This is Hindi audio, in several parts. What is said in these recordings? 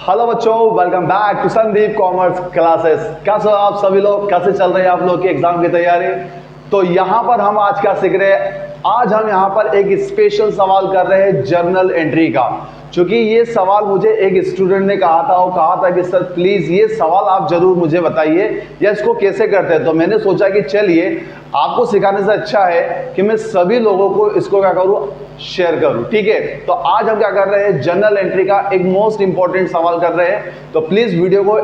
हेलो बच्चों, welcome back to Sandeep commerce classes. कैसे हो आप सभी लोग? कैसे चल रही है आप लोग की एग्जाम की तैयारी? तो यहाँ पर हम आज क्या सीख रहे हैं? आज हम यहाँ पर एक स्पेशल सवाल कर रहे हैं जर्नल एंट्री का। क्योंकि ये सवाल मुझे एक स्टूडेंट ने कहा था, वो कहा था कि सर प्लीज ये सवाल आप जरूर मुझे बताइए या इसको कैसे करते हैं। तो मैंने सोचा कि चलिए आपको सिखाने से अच्छा है कि मैं सभी लोगों को इसको क्या करूँ, शेयर करूं। ठीक है, तो आज हम क्या कर रहे हैं, जर्नल एंट्री का एक मोस्ट इंपॉर्टेंट सवाल कर रहे हैं। तो प्लीज वीडियो को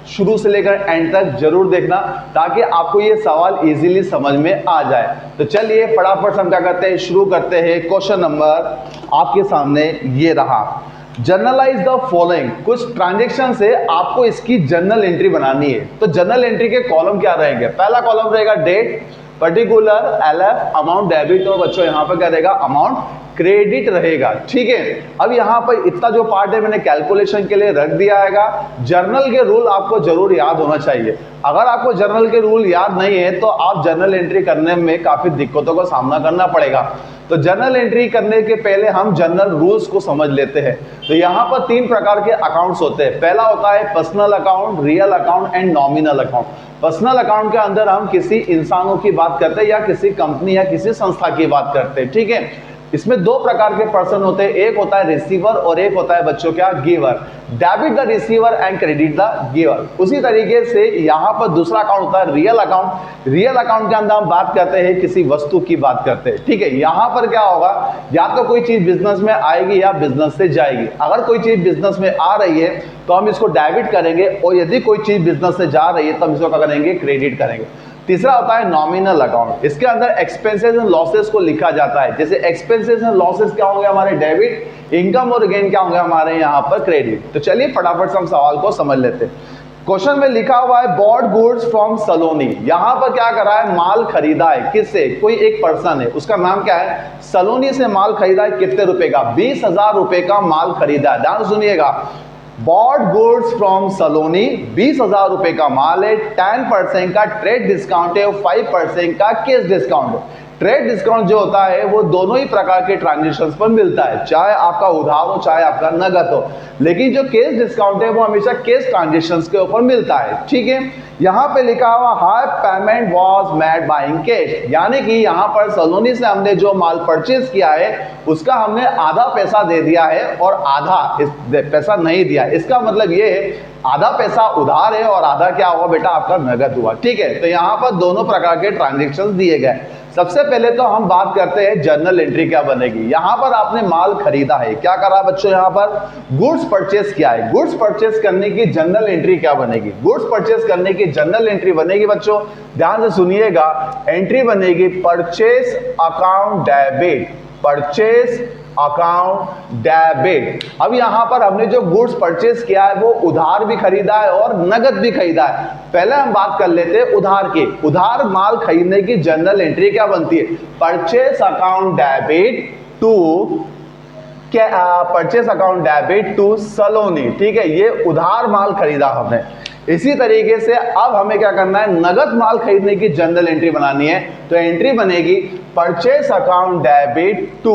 शुरू से लेकर एंड तक जरूर देखना ताकि आपको ये सवाल इजीली समझ में आ जाए। तो चलिए फटाफट हम क्या करते हैं, शुरू करते हैं। क्वेश्चन नंबर आपके सामने ये रहा, जर्नलाइज द फॉलोइंग। कुछ ट्रांजेक्शन से आपको इसकी जर्नल एंट्री बनानी है। तो जर्नल एंट्री के कॉलम क्या रहेंगे? पहला कॉलम रहेगा date, particular, LF, amount debit, और बच्चों यहाँ पर क्या रहेगा, अमाउंट क्रेडिट रहेगा। ठीक है, अब यहाँ पर इतना जो पार्ट है मैंने कैलकुलेशन के लिए रख दिया है। जर्नल के रूल आपको जरूर याद होना चाहिए। अगर आपको जर्नल के रूल याद नहीं है तो आप जर्नल एंट्री करने में काफी दिक्कतों का सामना करना पड़ेगा। तो जर्नल एंट्री करने के पहले हम जर्नल रूल्स को समझ लेते हैं। तो यहाँ पर 3 प्रकार के अकाउंट्स होते हैं। पहला होता है personal account, real account and nominal account. Personal account के अंदर हम किसी इंसानों की बात करते हैं या किसी कंपनी या किसी संस्था की बात करते हैं। ठीक है, इसमें 2 प्रकार के पर्सन होते हैं, एक होता है रिसीवर और एक होता है बच्चों क्या, giver. Debit the receiver and credit the giver. उसी तरीके से यहाँ पर दूसरा अकाउंट होता है रियल अकाउंट। रियल अकाउंट के अंदर हम बात करते हैं किसी वस्तु की बात करते हैं। ठीक है, यहाँ पर क्या होगा, या तो कोई चीज बिजनेस में आएगी या बिजनेस से जाएगी। अगर कोई चीज बिजनेस में आ रही है तो हम इसको डेबिट करेंगे, और यदि कोई चीज बिजनेस से जा रही है तो हम इसको क्या करेंगे, क्रेडिट करेंगे। तीसरा होता है नॉमिनल अकाउंट। इसके अंदर एक्सपेंसेस एंड लॉसेस को लिखा जाता है। जैसे एक्सपेंसेस एंड लॉसेस क्या होंगे हमारे, डेबिट, इनकम और गेन क्या होंगे हमारे यहाँ पर, क्रेडिट। तो चलिए फटाफट से हम सवाल को समझ लेते हैं। क्वेश्चन में लिखा हुआ है बॉट गुड्स फ्रॉम सलोनी। यहाँ पर क्या करा है, माल खरीदा है। किससे? कोई एक पर्सन है, उसका नाम क्या है, सलोनी से माल खरीदा है। कितने रुपए का? 20,000 रुपए का माल खरीदा है। ध्यान सुनिएगा, बॉट गुड्स फ्रॉम सलोनी, 20,000 रुपए का माल है। 10% का ट्रेड डिस्काउंट है और 5% का कैश डिस्काउंट है। ट्रेड डिस्काउंट जो होता है वो दोनों ही प्रकार के ट्रांजेक्शन पर मिलता है, चाहे आपका उधार हो चाहे आपका नगद हो। लेकिन जो कैश डिस्काउंट है वो हमेशा कैश ट्रांजेक्शन के ऊपर मिलता है। ठीक है, यहाँ पे लिखा हुआ half payment was made buying cash, यानी कि यहाँ पर सलोनी से हमने जो माल परचेज किया है उसका हमने आधा पैसा दे दिया है और आधा पैसा नहीं दिया। इसका मतलब ये है आधा पैसा उधार है और आधा क्या हुआ बेटा, आपका नगद हुआ। ठीक है, तो यहाँ पर दोनों प्रकार के ट्रांजेक्शन दिए गए। सबसे पहले तो हम बात करते हैं जर्नल एंट्री क्या बनेगी। यहाँ पर आपने माल खरीदा है, क्या करा बच्चों, यहाँ पर गुड्स परचेस किया है। गुड्स परचेस करने की जर्नल एंट्री क्या बनेगी? गुड्स परचेस करने की जर्नल एंट्री बनेगी बच्चों, ध्यान से सुनिएगा। एंट्री बनेगी purchase account debit, purchase account debit. अब यहां पर हमने जो गुड्स परचेस किया है वो उधार भी खरीदा है और नगद भी खरीदा है। पहले हम बात कर लेते हैं उधार की। उधार माल खरीदने की जर्नल एंट्री क्या बनती है, purchase account debit to purchase account debit to Saloni. ठीक है, ये उधार माल खरीदा हमने। इसी तरीके से अब हमें क्या करना है, नगद माल खरीदने की जर्नल एंट्री बनानी है। तो एंट्री बनेगी purchase account debit to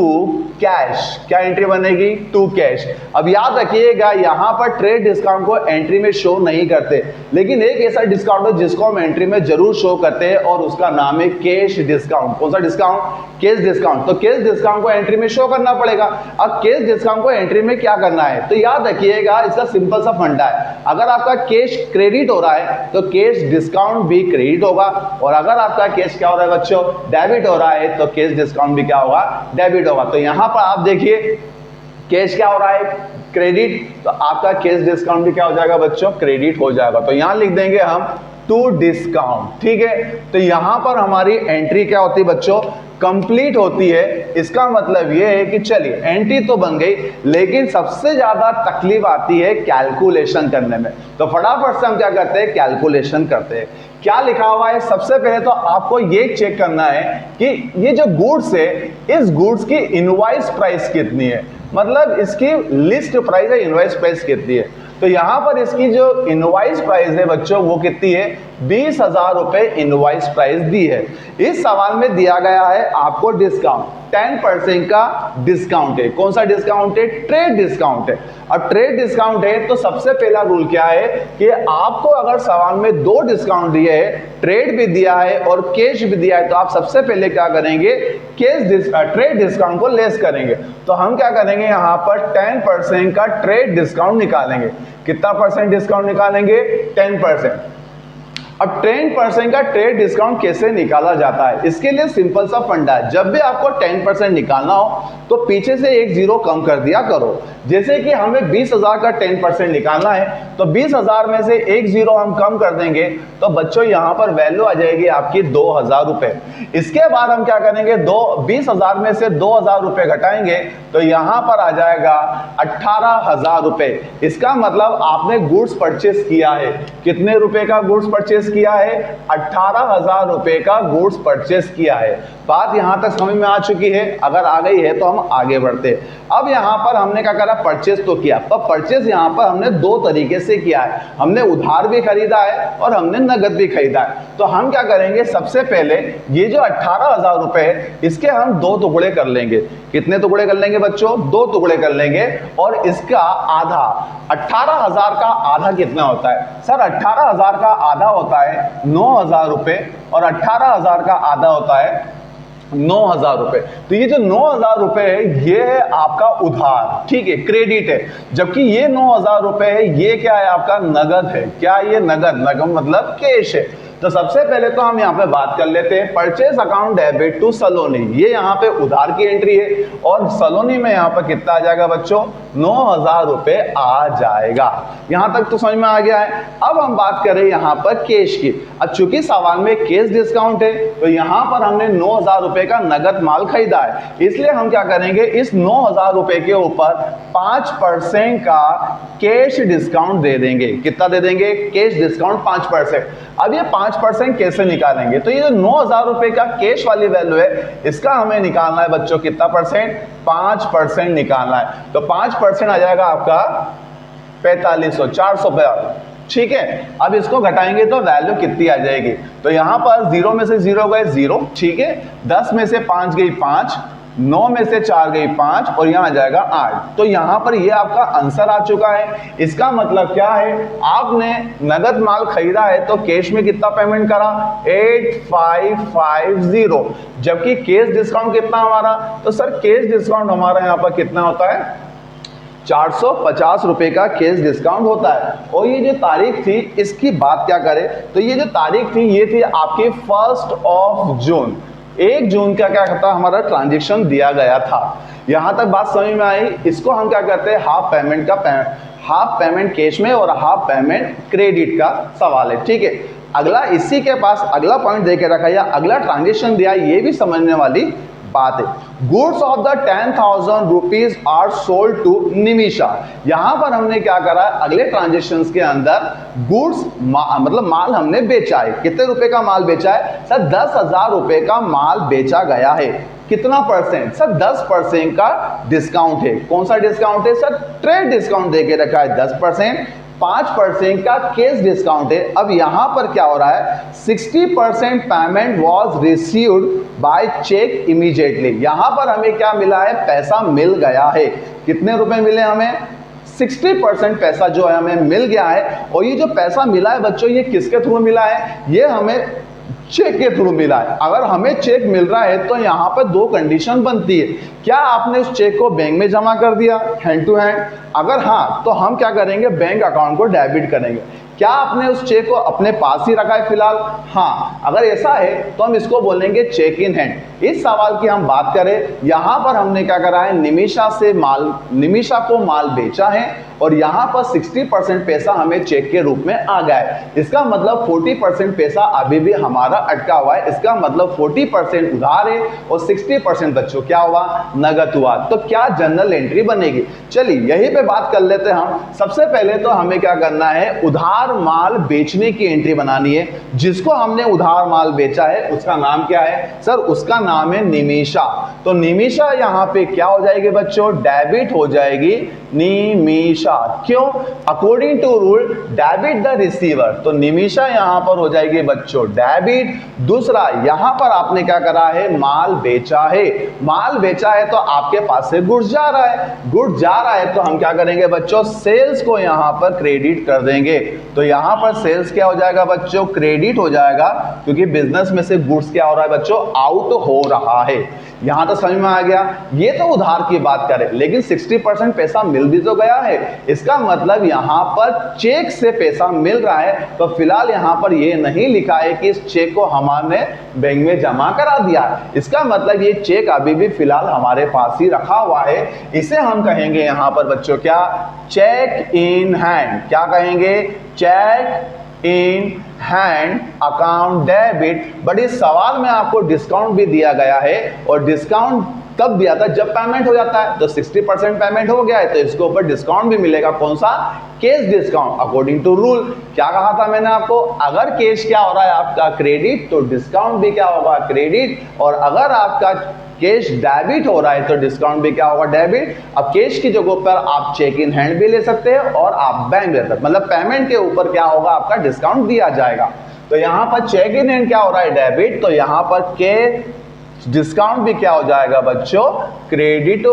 cash. क्या एंट्री बनेगी, टू कैश। अब याद रखिएगा यहाँ पर ट्रेड डिस्काउंट को एंट्री में शो नहीं करते, लेकिन एक ऐसा डिस्काउंट है जिसको हम एंट्री में जरूर शो करते हैं और उसका नाम है कैश डिस्काउंट। कौन सा डिस्काउंट, कैश डिस्काउंट। तो कैश डिस्काउंट को एंट्री में शो करना पड़ेगा। अब कैश डिस्काउंट को एंट्री में क्या करना है, तो याद रखिएगा इसका सिंपल सा फंडा है। अगर आपका कैश क्रेडिट हो रहा है तो कैश डिस्काउंट भी क्रेडिट होगा, और अगर आपका कैश क्या हो रहा है बच्चों, डेबिट हो रहा है, तो कैश डिस्काउंट भी क्या होगा, डेबिट होगा। तो यहां पर आप देखिए कैश क्या हो रहा है, क्रेडिट, तो आपका कैश डिस्काउंट भी क्या हो जाएगा बच्चों, क्रेडिट हो जाएगा। तो यहां लिख देंगे हम टू डिस्काउंट। ठीक है, तो यहां पर हमारी एंट्री क्या होती है बच्चों, कंप्लीट होती है। इसका मतलब ये है कि चलिए एंट्री तो बन गई, लेकिन सबसे ज्यादा तकलीफ आती है कैलकुलेशन करने में। तो फटाफट से हम क्या करते हैं, कैलकुलेशन करते हैं। क्या लिखा हुआ है, सबसे पहले तो आपको ये चेक करना है कि ये जो गुड्स है, इस गुड्स की इनवॉइस प्राइस कितनी है, मतलब इसकी लिस्ट प्राइस है, इनवॉइस प्राइस कितनी है। तो यहां पर इसकी जो इनवॉइस प्राइस है बच्चों वो कितनी है, 20,000 रुपए इनवॉइस प्राइस दी है। इस सवाल में दिया गया है आपको डिस्काउंट, 10% का डिस्काउंट है। कौन सा डिस्काउंट है? ट्रेड डिस्काउंट है। अब ट्रेड डिस्काउंट है तो सबसे पहला रूल क्या है कि आपको अगर सवाल में दो डिस्काउंट दिए है, ट्रेड भी दिया है और कैश भी दिया है, तो आप सबसे पहले क्या करेंगे? ट्रेड डिस्काउंट को लेस करेंगे। तो हम क्या करेंगे? यहां पर 10% का ट्रेड डिस्काउंट निकालेंगे। कितना परसेंट डिस्काउंट निकालेंगे? 10%। अब 10% का ट्रेड डिस्काउंट कैसे निकाला जाता है? इसके लिए सिंपल सा फंडा है। जब भी आपको 10% निकालना हो तो पीछे से एक जीरो कम कर दिया करो। जैसे कि हमें 20,000 का 10% निकालना है तो 20,000 में से एक जीरो हम कम कर देंगे तो बच्चों यहां पर वैल्यू आ जाएगी आपकी 2,000 रुपए। इसके बाद हम क्या करेंगे? 20,000 में से 2,000 रुपए घटाएंगे तो यहां पर आ जाएगा 18,000 रुपए। इसका मतलब आपने गुड्स परचेस किया है। कितने रुपए का गुड्स परचेस किया है? 18,000 रुपए का गुड्स परचेस किया है। बात यहां तक समझ में आ चुकी है? अगर आ गई है तो हम आगे बढ़ते हैं। अब यहां पर हमने क्या करा? परचेस तो किया, पर परचेस यहां पर हमने दो तरीके से किया है। हमने उधार भी खरीदा है और हमने नगद भी खरीदा है। तो हम क्या करेंगे? सबसे पहले ये जो 18,000 रुपए है इसके हम दो टुकड़े कर लेंगे। कितने टुकड़े कर लेंगे बच्चों? दो टुकड़े कर लेंगे। और इसका आधा, 18,000 का आधा कितना होता है? सर 18,000 का आधा होता है 9,000 रुपए और 18,000 का आधा होता है 9,000 रुपए। तो ये जो 9,000 रुपए है ये है आपका उधार, ठीक है, क्रेडिट है। जबकि ये 9,000 रुपए है ये क्या है? आपका नगद है। क्या ये? नगद। नगद मतलब कैश है। तो सबसे पहले तो हम यहाँ पे बात कर लेते हैं परचेस अकाउंट डेबिट टू सलोनी। ये यहाँ पे उधार की एंट्री है और सलोनी में यहाँ पर कितना आ जाएगा बच्चों? 9,000 रुपए आ जाएगा। यहाँ तक तो समझ में आ गया है। अब हम बात करें यहाँ पर कैश की। अब चूंकि सवाल में कैश डिस्काउंट है तो यहाँ पर हमने 9,000 रुपए का नगद माल खरीदा है, इसलिए हम क्या करेंगे? इस 9,000 रुपए के ऊपर 5% का कैश डिस्काउंट दे देंगे। कितना दे देंगे? Cash discount 5%। अब ये 5% कैसे निकालेंगे? तो ये जो 9,000 रुपए का कैश वाली वैल्यू है इसका हमें निकालना है बच्चों। कितना परसेंट? 5% निकालना है। तो 5% आ जाएगा आपका 4500, 450, ठीक है। अब इसको घटाएंगे तो वैल्यू कितनी आ जाएगी? तो यहां पर 0 में से 0 गए 0, ठीक है। 10 में से 5 गई 5, 9 में से 4 गई 5 और यहां आ जाएगा 8। तो यहां पर ये आपका आंसर आ चुका है। इसका मतलब क्या है? आपने नगद माल खरीदा है तो कैश में कितना पेमेंट करा? 8550। जबकि कैश डिस्काउंट कितना हमारा? तो सर कैश डिस्काउंट हमारा यहां पर कितना होता है? 450 रुपए का कैश डिस्काउंट होता है। और ये जो तारीख थी इसकी बात क्या करें तो ये जो तारीख थी ये थी आपकी 1 जून। 1 जून का क्या करता हमारा ट्रांजेक्शन दिया गया था। यहां तक बात समझ में आई? इसको हम क्या करते हैं? हाफ पेमेंट का हाफ पेमेंट कैश में और हाफ पेमेंट क्रेडिट का सवाल है, ठीक है। अगला इसी के पास अगला पॉइंट दे के रखा या अगला ट्रांजेक्शन दिया, ये भी समझने वाली बात है। Goods of the 10,000 rupees are sold to Nimisha. यहां पर हमने क्या करा? अगले ट्रांजेक्शन्स के अंदर गुड्स मतलब माल हमने बेचा है। कितने रुपए का माल बेचा है? सर 10,000 रुपए का माल बेचा गया है। कितना परसेंट? सर 10% का डिस्काउंट है। कौन सा डिस्काउंट है? सर ट्रेड डिस्काउंट देके रखा है 10%। 5% का कैश डिस्काउंट है। अब यहां पर क्या हो रहा है? 60% payment was received by cheque immediately. यहां पर हमें क्या मिला है? पैसा मिल गया है। कितने रुपए मिले हमें? 60% पैसा जो है हमें मिल गया है। और ये जो पैसा मिला है बच्चों ये किसके थ्रू मिला है? ये हमें चेक के थ्रू मिला है। अगर हमें चेक मिल रहा है तो यहाँ पर दो कंडीशन बनती है। क्या आपने उस चेक को बैंक में जमा कर दिया हैंड टू हैंड? अगर हाँ तो हम क्या करेंगे? बैंक अकाउंट को डेबिट करेंगे। क्या आपने उस चेक को अपने पास ही रखा है फिलहाल? हाँ, अगर ऐसा है तो हम इसको बोलेंगे चेक इन हैंड। इस सवाल की हम बात करें, यहां पर हमने क्या करा है? निमिषा को माल बेचा है और यहां पर 60% पैसा हमें चेक के रूप में आ गया है। इसका मतलब 40% पैसा अभी भी हमारा अटका हुआ है। इसका मतलब 40% उधार है और 60% बच्चों क्या हुआ? नगद हुआ। तो क्या जनरल एंट्री बनेगी? चलिए यहीं पे बात कर लेते हैं हम। सबसे पहले तो हमें क्या करना है? उधार माल बेचने की एंट्री बनानी है। जिसको हमने उधार माल बेचा है उसका नाम क्या है? सर उसका नाम है निमिषा। तो निमिषा यहां पे क्या हो जाएगी बच्चों? डेबिट हो जाएगी निमिषा। निमिषा। क्यों? According to rule debit the receiver, तो निमिषा यहां पर हो जाएगी बच्चों डेबिट। दूसरा यहां पर आपने क्या करा है, माल बेचा है। माल बेचा है तो आपके पास से गुड्स जा रहा है, गुड्स जा रहा है तो हम क्या करेंगे बच्चों, सेल्स को यहां पर क्रेडिट कर देंगे। तो यहां पर सेल्स क्या हो जाएगा बच्चों, क्रेडिट हो जाएगा, क्योंकि बिजनेस में से गुड्स क्या हो रहा है बच्चों, आउट हो रहा है। यहां तो समझ में आ गया। ये तो उधार की बात करें, लेकिन 60% पैसा मिल भी तो गया है। इसका मतलब यहां पर चेक से पैसा मिल रहा है, तो फिलहाल यहां पर ये नहीं लिखा है कि इस चेक को हमने बैंक में जमा करा दिया। इसका मतलब ये चेक अभी भी फिलहाल हमारे पास ही रखा हुआ है। इसे हम कहेंगे यहां पर बच्चों क्या, चेक इन हैंड। क्या कहेंगे, cheque in hand account debit. But इस सवाल में आपको डिस्काउंट भी दिया गया है, और डिस्काउंट कब दिया था, जब पेमेंट हो जाता है। तो 60% पेमेंट हो गया है तो इसके ऊपर डिस्काउंट भी मिलेगा। कौन सा, cash discount, according to rule. क्या कहा था मैंने आपको, अगर कैश क्या हो रहा है आपका क्रेडिट, तो डिस्काउंट भी क्या होगा, क्रेडिट। और अगर आपका कैश डेबिट हो रहा है तो डिस्काउंट भी क्या होगा, डेबिट। अब कैश की जगह पर आप चेक इन हैंड भी ले सकते हैं, और आप बैंक ले सकते हैं, मतलब पेमेंट के ऊपर क्या होगा, आपका डिस्काउंट दिया जाएगा। तो यहां पर चेक इन हैंड क्या हो रहा है, डेबिट। तो यहां पर के डिस्काउंट भी क्या हो जाएगा बच्चों, क्रेडिट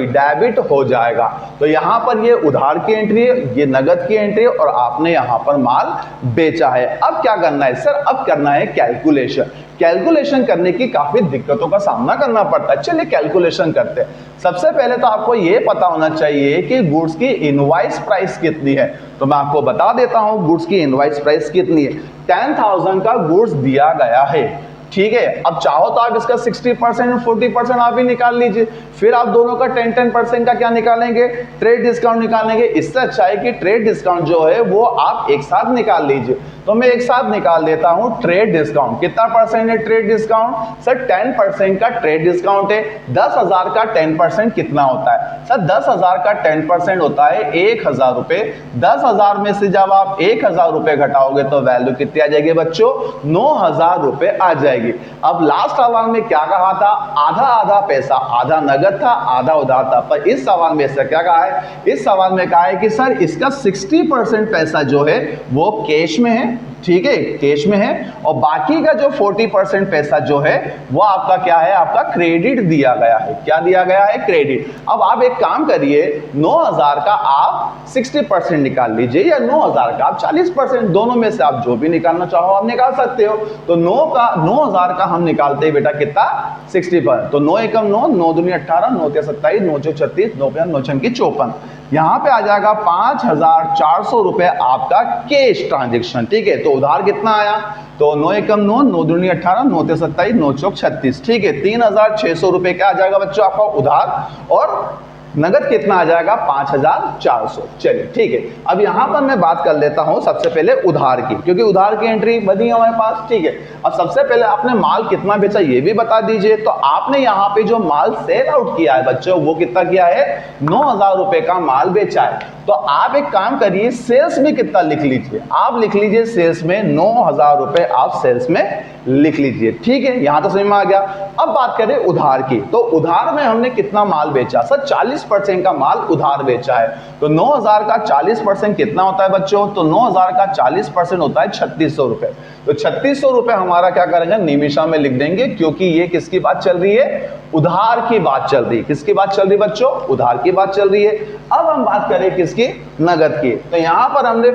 डेबिट हो जाएगा। तो यहां पर ये उधार की एंट्री है, ये नगद की एंट्री है, और आपने यहां पर माल बेचा है। अब क्या करना है सर, अब करना है कैलकुलेशन। कैलकुलेशन करने की काफी दिक्कतों का सामना करना पड़ता है। चलिए कैलकुलेशन करते हैं। सबसे पहले तो आपको ये पता होना चाहिए कि गुड्स की इनवॉइस प्राइस कितनी है। तो मैं आपको बता देता हूं गुड्स की इनवॉइस प्राइस कितनी है। 10,000 का गुड्स दिया गया है, ठीक है। अब चाहो तो आप इसका 60% और 40% आप भी निकाल लीजिए, फिर आप दोनों का 10% का क्या निकालेंगे, ट्रेड डिस्काउंट निकालेंगे। इससे अच्छा है कि ट्रेड डिस्काउंट जो है वो आप एक साथ निकाल लीजिए। तो मैं एक साथ निकाल देता हूं ट्रेड डिस्काउंट। कितना परसेंट है ट्रेड डिस्काउंट, सर 10% का ट्रेड डिस्काउंट है। 10,000 का 10% कितना होता है, सर 10,000 का 10% होता है 1,000 रुपए। 10,000 में से जब आप 1,000 रुपए घटाओगे तो वैल्यू कितनी आ जाएगी बच्चों, 9,000 रुपए आ जाएगी। अब लास्ट सवाल में क्या कहा था, आधा आधा पैसा, आधा नगद था आधा उधार था। पर इस सवाल में ऐसा क्या कहा है, इस सवाल में कहा है कि सर इसका 60% पैसा जो है वो कैश में है, ठीक है, कैश में है, और बाकी का जो 40% पैसा जो है वो आपका क्या है, आपका क्रेडिट दिया गया है। क्या दिया गया है, क्रेडिट। अब आप एक काम करिए, 9,000 का आप 60% निकाल लीजिए, या 9,000 का आप 40%, दोनों में से आप जो भी निकालना चाहो आप निकाल सकते हो। तो 9,000 का हम निकालते हैं बेटा कितना, 60%। तो 9 एकम 9, 9 दूनी 18, 9 के 27, 9 चौक 36, 9 पे 9 छंकी 54। यहां पे आ जाएगा 5,400 रुपए आपका कैश ट्रांजेक्शन, ठीक है। तो उधार कितना आया, तो 9 एकम 9, 9 दूनी 18, 9 ते 27, 9 चौक 36, ठीक है। 3,600 रुपए क्या आ जाएगा बच्चों आपका उधार, और नगद कितना आ जाएगा 5,400। चलिए ठीक है। अब यहां पर मैं बात कर लेता हूं सबसे पहले उधार की, क्योंकि उधार की एंट्री बनी है हमारे पास, ठीक है। अब सबसे पहले आपने माल कितना बेचा ये भी बता दीजिए। तो आपने यहां पे जो माल सेल आउट किया है बच्चों वो कितना किया है, 9,000 रुपए का माल बेचा है। तो आप एक काम करिए, सेल्स में कितना लिख लीजिए, आप लिख लीजिए सेल्स में 9,000 रुपए आप सेल्स में लिख लीजिए, ठीक है। यहां तो समझ में आ गया। अब बात करें उधार की, तो उधार में हमने कितना माल बेचा, सर 40% का माल उधार बेचा है। तो 9,000 का 40% कितना होता है बच्चों, तो 9,000 का 40% होता है 3,600 रुपए। तो 3,600 रुपए हमारा क्या करेंगे, निमिषा में लिख देंगे, क्योंकि ये किसकी बात चल रही है, उधार की बात चल रही है। किसकी बात चल रही है बच्चों, उधार की बात चल रही है। अब हम बात करें किसकी, नगद की। तो यहां पर हमने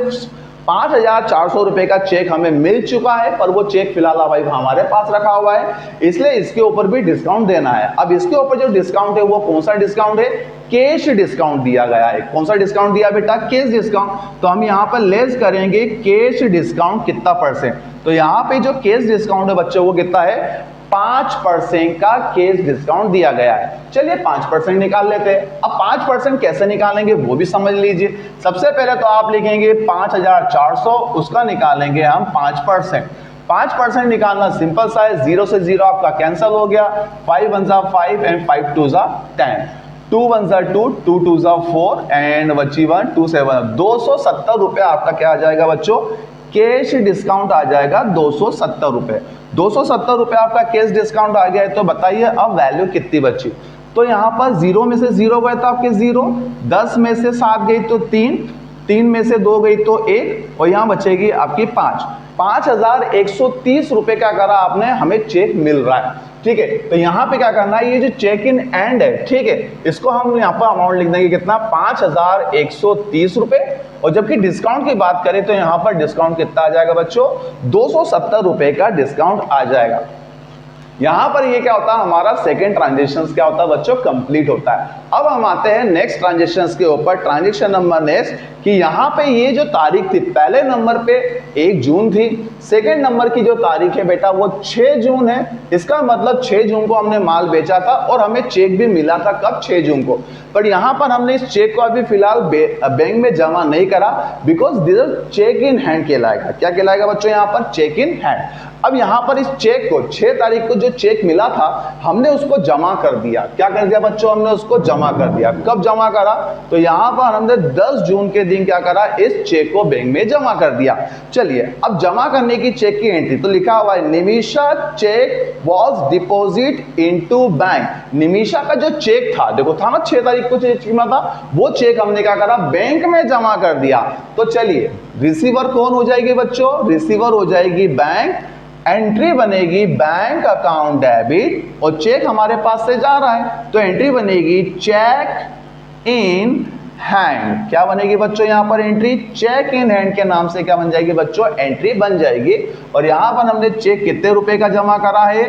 5,400 रुपए का चेक हमें मिल चुका है, पर वो चेक फिलहाल भाई हमारे पास रखा हुआ है, इसलिए इसके ऊपर भी डिस्काउंट देना है। अब इसके ऊपर जो डिस्काउंट है वो कौन सा डिस्काउंट है, कैश डिस्काउंट दिया गया है। कौन सा डिस्काउंट दिया बेटा, कैश डिस्काउंट। तो हम यहाँ पर लेस करेंगे कैश डिस्काउंट कितना परसेंट। तो यहाँ पे जो कैश डिस्काउंट है बच्चों वो कितना है, 5% का कैश डिस्काउंट दिया गया है। चलिए 5% निकाल लेते हैं। अब 5% कैसे निकालेंगे वो भी समझ लीजिए। सबसे पहले तो आप लिखेंगे 5,400, उसका निकालेंगे हम 5%। 5% निकालना सिंपल सा है, 0 से 0 आपका कैंसिल हो गया, 5 1 जा 5 एंड 5 2 जा 10, 2 1 जा 2, 2 2 जा 4 एंड बची 1 2 7, 270 रुपए आपका क्या आ जाएगा बच्चों, कैश डिस्काउंट आ जाएगा 270 रुपए। 270 रुपए आपका कैश डिस्काउंट आ गया है। तो बताइए अब वैल्यू कितनी बची, तो यहाँ पर 0 में से 0 गए तो आपके 0, 10 में से 7 गई तो 3, 3 में से 2 गई तो 1, और यहाँ बचेगी आपकी 5। 5,130 रुपए का करा आपने, हमें चेक मिल रहा है, ठीक है। तो यहाँ पे क्या करना है, ये जो चेक इन एंड है, ठीक है, इसको हम यहाँ पर अमाउंट लिख देंगे कितना, 5,130 रुपए। और जबकि डिस्काउंट की बात करें तो यहाँ पर डिस्काउंट कितना आ जाएगा बच्चों, 270 रुपए का डिस्काउंट आ जाएगा। यहां पर ये क्या होता है, हमारा सेकंड ट्रांजेक्शन क्या होता है बच्चों, कंप्लीट होता है। अब हम आते हैं नेक्स्ट ट्रांजेक्शन के ऊपर, ट्रांजेक्शन नंबर नेक्स्ट, कि यहां पे ये जो तारीख थी, पहले नंबर पे 1 जून थी, सेकंड नंबर की जो तारीख है बेटा वो 6 जून है। इसका मतलब 6 जून को हमने माल बेचा था और हमें चेक भी मिला था, कब, 6 जून को। पर यहां पर हमने इस चेक को अभी फिलहाल बैंक में जमा नहीं करा, because this cheque in hand कहलाएगा। क्या कहलाएगा बच्चों, यहां पर चेक इन हैंड। अब यहां पर इस चेक को 6 तारीख को जो चेक मिला था हमने उसको जमा कर दिया। क्या कर दिया बच्चों, हमने उसको जमा कर दिया। कब जमा करा, तो यहां पर हमने 10 जून के दिन क्या करा, इस चेक को बैंक में जमा कर दिया। चलिए अब जमा करने की चेक की एंट्री, तो लिखा हुआ है Nimisha cheque was deposit into bank. Nimisha का जो चेक था, देखो था ना 6 तारीख को चेक मिला था, वो चेक हमने क्या करा, बैंक में जमा कर दिया। तो चलिए रिसीवर कौन हो जाएगी बच्चों, रिसीवर हो जाएगी बैंक, एंट्री बनेगी बैंक अकाउंट डेबिट, और चेक हमारे पास से जा रहा है तो एंट्री बनेगी चेक इन हैंड। क्या बनेगी बच्चों, यहां पर एंट्री चेक इन हैंड के नाम से क्या बन जाएगी बच्चों, एंट्री बन जाएगी। और यहां पर हमने चेक कितने रुपए का जमा करा है,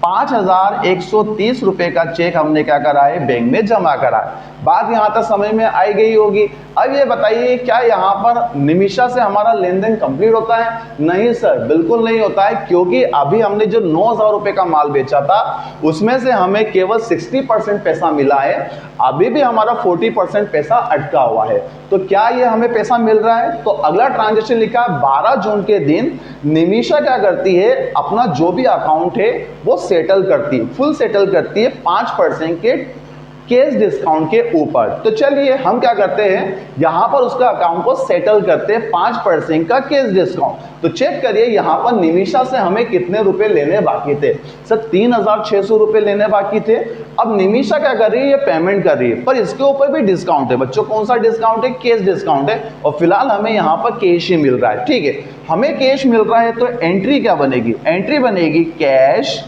5,130 रुपए का चेक हमने क्या करा है, बैंक में जमा करा है। बात यहां तक समझ में आई गई होगी। अब ये बताइए, क्या यहां पर निमिषा से हमारा लेन देन कंप्लीट होता है? नहीं सर, बिल्कुल नहीं होता है, क्योंकि अभी हमने जो 9,000 रुपए का माल बेचा था उसमें से हमें केवल 60% पैसा मिला है, अभी भी हमारा 40% पैसा अटका हुआ है। तो क्या ये हमें पैसा मिल रहा है? तो अगला ट्रांजेक्शन लिखा है 12 जून के दिन निमिषा क्या करती है, अपना जो भी अकाउंट है वो सेटल करती है, फुल सेटल करती है 5% के केस डिस्काउंट के ऊपर। तो चलिए हम क्या करते हैं, यहां पर उसका अकाउंट को सेटल करते हैं 5% का केस डिस्काउंट। तो चेक करिए यहां पर निमिषा से हमें कितने रुपए लेने बाकी थे। सर 3,600 रुपए लेने बाकी थे। अब निमिषा क्या कर रही है, ये पेमेंट कर रही है, पर इसके ऊपर भी डिस्काउंट है बच्चों। कौन सा डिस्काउंट है, केस डिस्काउंट है, और फिलहाल हमें यहाँ पर कैश ही मिल रहा है, ठीक है। हमें कैश मिल रहा है तो एंट्री क्या बनेगी, एंट्री बनेगी cash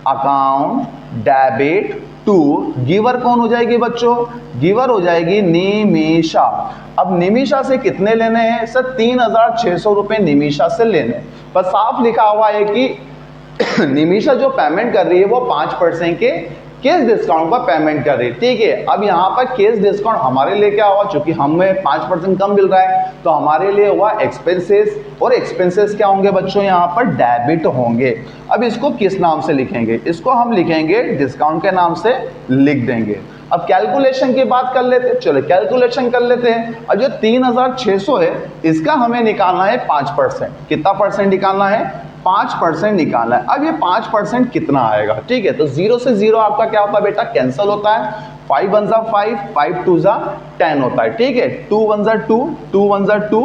account debit to, giver कौन हो जाएगी बच्चों, गिवर हो जाएगी निमिषा। अब निमिषा से कितने लेने हैं सर, 3,600 रुपए निमिषा से लेने। पर साफ लिखा हुआ है कि निमिषा जो पेमेंट कर रही है वो 5% के केस डिस्काउंट पर पेमेंट कर रही है, ठीक है। अब यहाँ पर केस डिस्काउंट हमारे लिए क्या हुआ, चूंकि हमें 5% कम मिल रहा है तो हमारे लिए हुआ एक्सपेंसेस, और एक्सपेंसेस क्या होंगे बच्चों, यहाँ पर डेबिट होंगे। अब इसको किस नाम से लिखेंगे, इसको हम लिखेंगे डिस्काउंट के नाम से लिख देंगे। अब कैलकुलेशन की बात कर लेते हैं, चलो कैलकुलेशन कर लेते हैं। अब जो 3,600 है इसका हमें निकालना है 5%। कितना परसेंट निकालना है, 5% निकालना है। अब ये 5% कितना आएगा, ठीक है। तो 0 से 0 आपका क्या होता है बेटा, कैंसिल होता है। 5 1 जा 5, 5 2 जा 10 होता है, ठीक है। 2 1 जा 2, 2 1 जा 2,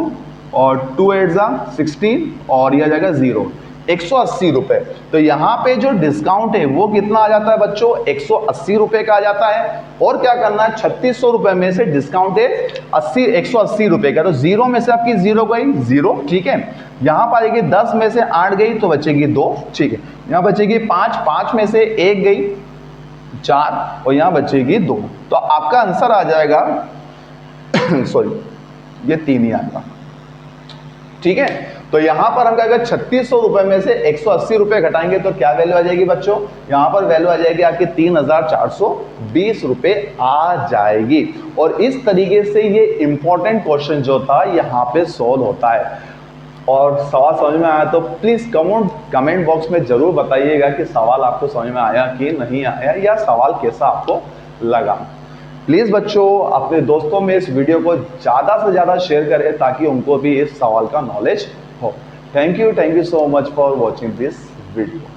और 2 8 जा 16, और यह आ जाएगा 0, 180 रुपए। तो यहाँ पे जो डिस्काउंट है वो कितना आ जाता है बच्चों, 180 रुपए का आ जाता है। और क्या करना है, 3600 रुपए में से डिस्काउंट है 180 रुपए का, तो 0 में से आपकी 0 गई 0, ठीक है। यहाँ पर आएगी 10 में से 8 गई तो बचेगी 2, ठीक है। यहाँ बचेगी 5, 5 में से 1 गई 4, और यहाँ बचेगी 2। तो आपका आंसर आ जाएगा सॉरी ये 3 ही आएगा, ठीक है। तो यहां पर हम क्या करेंगे, 3600 रुपए में से 180 रुपए घटाएंगे तो क्या वैल्यू आ जाएगी बच्चों, यहां पर वैल्यू आ जाएगी आपकी 3,420 रुपए आ जाएगी। और इस तरीके से ये इंपॉर्टेंट क्वेश्चन जो था यहां पे सोल्व होता है। और सवाल समझ में आया तो प्लीज कमेंट बॉक्स में जरूर बताइएगा कि सवाल आपको समझ में आया कि नहीं आया, या सवाल कैसा आपको लगा। प्लीज़ बच्चों अपने दोस्तों में इस वीडियो को ज़्यादा से ज़्यादा शेयर करें ताकि उनको भी इस सवाल का नॉलेज हो। Thank you so much for watching this video.